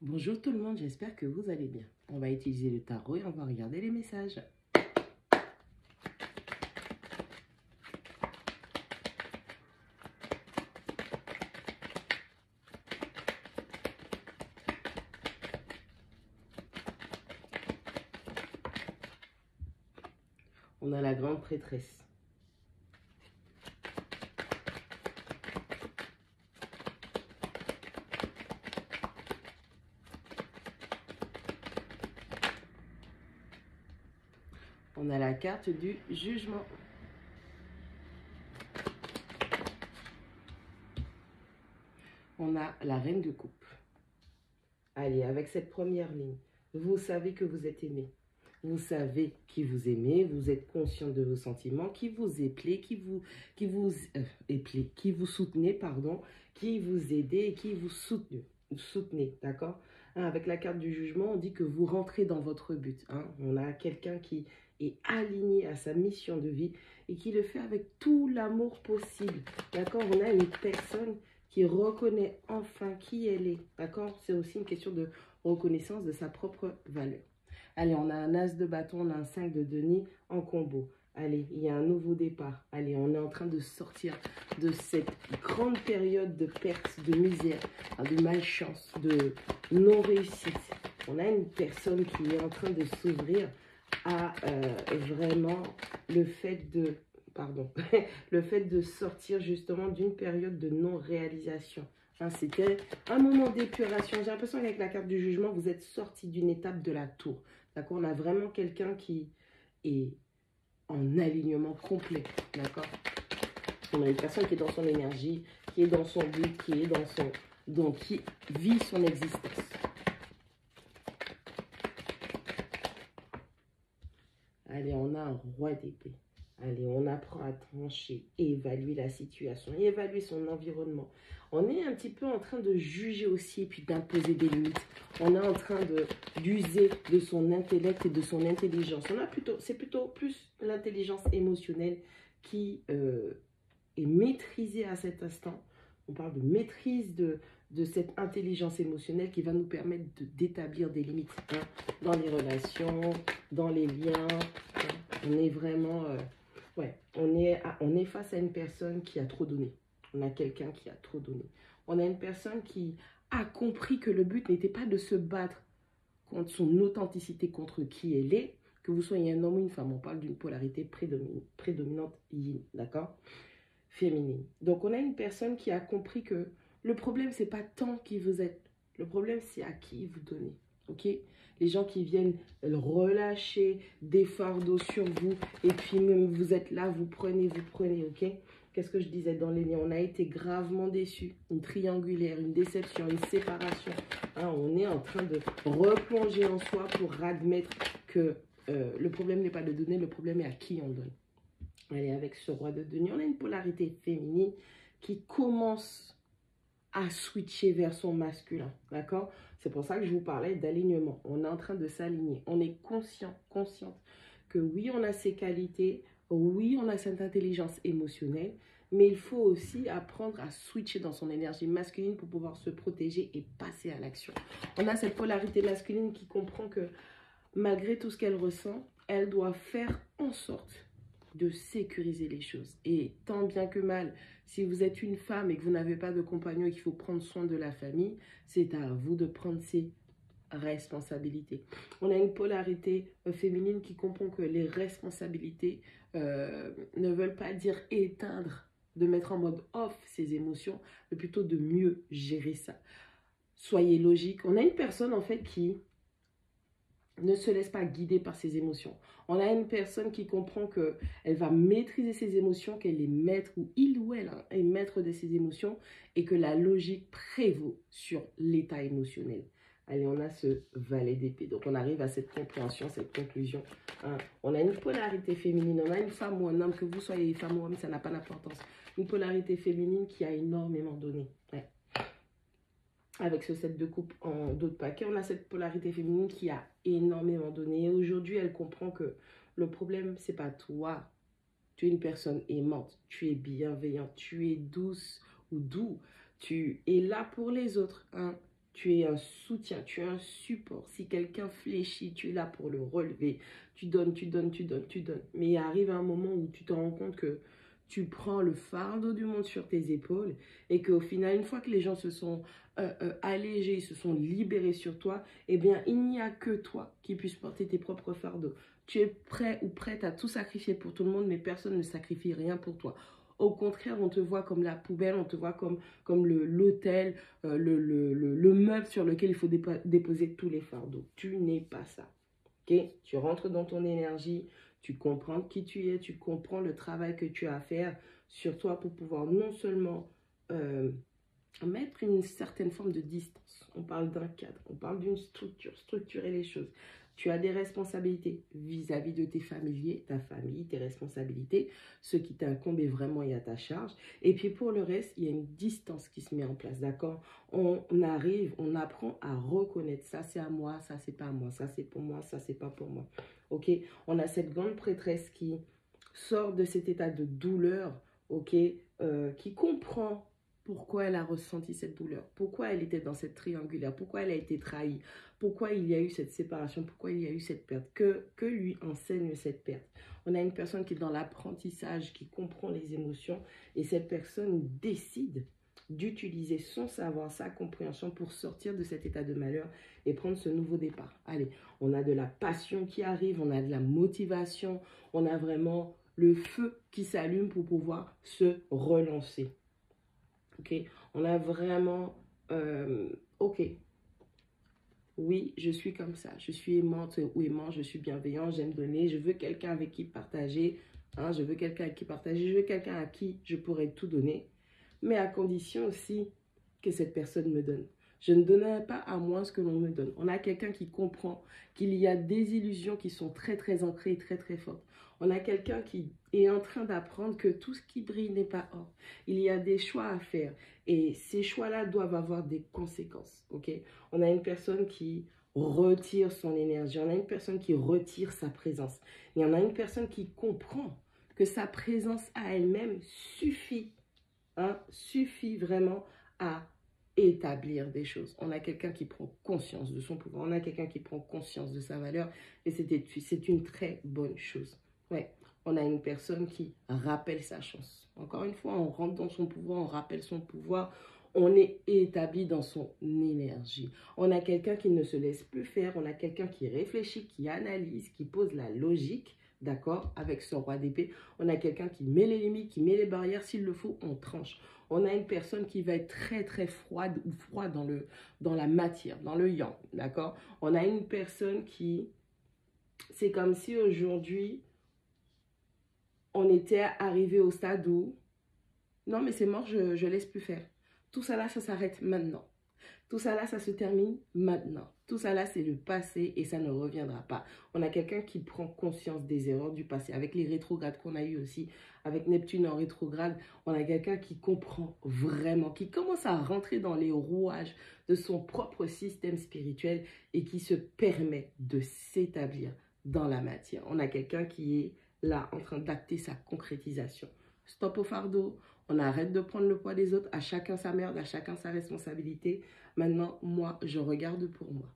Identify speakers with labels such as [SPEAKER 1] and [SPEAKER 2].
[SPEAKER 1] Bonjour tout le monde, j'espère que vous allez bien. On va utiliser le tarot et on va regarder les messages. On a la grande prêtresse. On a la carte du jugement. On a la reine de coupe. Allez, avec cette première ligne, vous savez que vous êtes aimé. Vous savez qui vous aimez, vous êtes conscient de vos sentiments, qui vous éplez, qui vous soutenez, pardon, qui vous aidez et qui vous soutenez, d'accord? Avec la carte du jugement, on dit que vous rentrez dans votre but. On a quelqu'un qui est aligné à sa mission de vie et qui le fait avec tout l'amour possible, d'accord? On a une personne qui reconnaît enfin qui elle est, d'accord? C'est aussi une question de reconnaissance de sa propre valeur. Allez, on a un as de bâton, on a un 5 de denier en combo. Allez, il y a un nouveau départ. Allez, on est en train de sortir de cette grande période de perte, de misère, de malchance, de non-réussite. On a une personne qui est en train de s'ouvrir à vraiment le fait de... Pardon, le fait de sortir justement d'une période de non-réalisation. C'était un moment d'épuration. J'ai l'impression qu'avec la carte du jugement, vous êtes sorti d'une étape de la tour. D'accord? On a vraiment quelqu'un qui est en alignement complet. D'accord? On a une personne qui est dans son énergie, qui est dans son but, qui est dans son... Donc, qui vit son existence. Allez, on a un roi d'épée. Allez, on apprend à trancher, évaluer la situation, évaluer son environnement. On est un petit peu en train de juger aussi et puis d'imposer des limites. On est en train d'user de son intellect et de son intelligence. C'est plutôt plus l'intelligence émotionnelle qui est maîtrisée à cet instant. On parle de maîtrise de cette intelligence émotionnelle qui va nous permettre d'établir des limites dans les relations, dans les liens. On est vraiment... on est face à une personne qui a trop donné. On a quelqu'un qui a trop donné. On a une personne qui a compris que le but n'était pas de se battre contre son authenticité, contre qui elle est, que vous soyez un homme ou une femme. On parle d'une polarité prédominante yin, d'accord? Féminine. Donc, on a une personne qui a compris que le problème, c'est pas tant qui vous êtes. Le problème, c'est à qui vous donnez. Ok? Les gens qui viennent relâcher des fardeaux sur vous et puis même vous êtes là, vous prenez, ok? Qu'est-ce que je disais dans les liens? On a été gravement déçus, une triangulaire, une déception, une séparation. On est en train de replonger en soi pour admettre que le problème n'est pas de donner, le problème est à qui on donne. Allez, avec ce roi de denier, on a une polarité féminine qui commence à switcher vers son masculin, d'accord? C'est pour ça que je vous parlais d'alignement. On est en train de s'aligner. On est consciente que oui, on a ces qualités, oui, on a cette intelligence émotionnelle, mais il faut aussi apprendre à switcher dans son énergie masculine pour pouvoir se protéger et passer à l'action. On a cette polarité masculine qui comprend que malgré tout ce qu'elle ressent, elle doit faire en sorte de sécuriser les choses. Et tant bien que mal, si vous êtes une femme et que vous n'avez pas de compagnon et qu'il faut prendre soin de la famille, c'est à vous de prendre ces responsabilités. On a une polarité féminine qui comprend que les responsabilités ne veulent pas dire éteindre, de mettre en mode off ses émotions, mais plutôt de mieux gérer ça. Soyez logique. On a une personne en fait qui ne se laisse pas guider par ses émotions. On a une personne qui comprend qu'elle va maîtriser ses émotions, qu'elle est maître, ou il ou elle est maître de ses émotions, et que la logique prévaut sur l'état émotionnel. Allez, on a ce valet d'épée. Donc, on arrive à cette compréhension, cette conclusion. On a une polarité féminine. On a une femme ou un homme, que vous soyez femme ou homme, ça n'a pas d'importance. Une polarité féminine qui a énormément donné. Avec ce set de coupe en d'autres paquets, on a cette polarité féminine qui a énormément donné. Et aujourd'hui, elle comprend que le problème, c'est pas toi. Tu es une personne aimante, tu es bienveillante, tu es douce ou doux. Tu es là pour les autres. Tu es un soutien, tu es un support. Si quelqu'un fléchit, tu es là pour le relever. Tu donnes, tu donnes, tu donnes, tu donnes. Mais il arrive un moment où tu te rends compte que tu prends le fardeau du monde sur tes épaules et qu'au final, une fois que les gens se sont allégés, se sont libérés sur toi, eh bien, il n'y a que toi qui puisse porter tes propres fardeaux. Tu es prêt ou prête à tout sacrifier pour tout le monde, mais personne ne sacrifie rien pour toi. Au contraire, on te voit comme la poubelle, on te voit comme l'autel, le meuble sur lequel il faut déposer tous les fardeaux. Tu n'es pas ça. Okay? Tu rentres dans ton énergie, tu comprends qui tu es, tu comprends le travail que tu as à faire sur toi pour pouvoir non seulement mettre une certaine forme de distance. On parle d'un cadre, on parle d'une structure, structurer les choses. Tu as des responsabilités vis-à-vis de tes familiers, ta famille, tes responsabilités, ce qui t'incombe vraiment et à ta charge. Et puis pour le reste, il y a une distance qui se met en place, d'accord? On arrive, on apprend à reconnaître ça c'est à moi, ça c'est pas à moi, ça c'est pour moi, ça c'est pas pour moi. Ok? On a cette grande prêtresse qui sort de cet état de douleur, ok? Qui comprend pourquoi elle a ressenti cette douleur, pourquoi elle était dans cette triangulaire, pourquoi elle a été trahie, pourquoi il y a eu cette séparation, pourquoi il y a eu cette perte, que lui enseigne cette perte. On a une personne qui est dans l'apprentissage, qui comprend les émotions, et cette personne décide d'utiliser son savoir, sa compréhension pour sortir de cet état de malheur et prendre ce nouveau départ. Allez, on a de la passion qui arrive, on a de la motivation, on a vraiment le feu qui s'allume pour pouvoir se relancer. Ok, on a vraiment, ok, oui, je suis comme ça, je suis aimante ou aimant, je suis bienveillant, j'aime donner, je veux quelqu'un avec qui partager, hein, je veux quelqu'un avec qui partager, je veux quelqu'un à qui je pourrais tout donner, mais à condition aussi que cette personne me donne. Je ne donnerai pas à moi ce que l'on me donne. On a quelqu'un qui comprend qu'il y a des illusions qui sont très très ancrées et très très fortes. On a quelqu'un qui est en train d'apprendre que tout ce qui brille n'est pas or. Il y a des choix à faire et ces choix-là doivent avoir des conséquences. Okay? On a une personne qui retire son énergie. On a une personne qui retire sa présence. Et on a une personne qui comprend que sa présence à elle-même suffit, hein, suffit vraiment à établir des choses. On a quelqu'un qui prend conscience de son pouvoir. On a quelqu'un qui prend conscience de sa valeur. Et c'est une très bonne chose. Ouais. On a une personne qui rappelle sa chance. Encore une fois, on rentre dans son pouvoir, on rappelle son pouvoir. On est établi dans son énergie. On a quelqu'un qui ne se laisse plus faire. On a quelqu'un qui réfléchit, qui analyse, qui pose la logique. D'accord? Avec son roi d'épée. On a quelqu'un qui met les limites, qui met les barrières. S'il le faut, on tranche. On a une personne qui va être très très froide ou froid dans la matière, dans le yang. D'accord? On a une personne qui... C'est comme si aujourd'hui, on était arrivé au stade où... Non, mais c'est mort, je laisse plus faire. Tout ça là, ça s'arrête maintenant. Tout ça là, ça se termine maintenant. Tout ça là, c'est le passé et ça ne reviendra pas. On a quelqu'un qui prend conscience des erreurs du passé. Avec les rétrogrades qu'on a eu aussi, avec Neptune en rétrograde, on a quelqu'un qui comprend vraiment, qui commence à rentrer dans les rouages de son propre système spirituel et qui se permet de s'établir dans la matière. On a quelqu'un qui est là en train d'acter sa concrétisation. Stop au fardeau. On arrête de prendre le poids des autres. À chacun sa merde, à chacun sa responsabilité. Maintenant, moi, je regarde pour moi.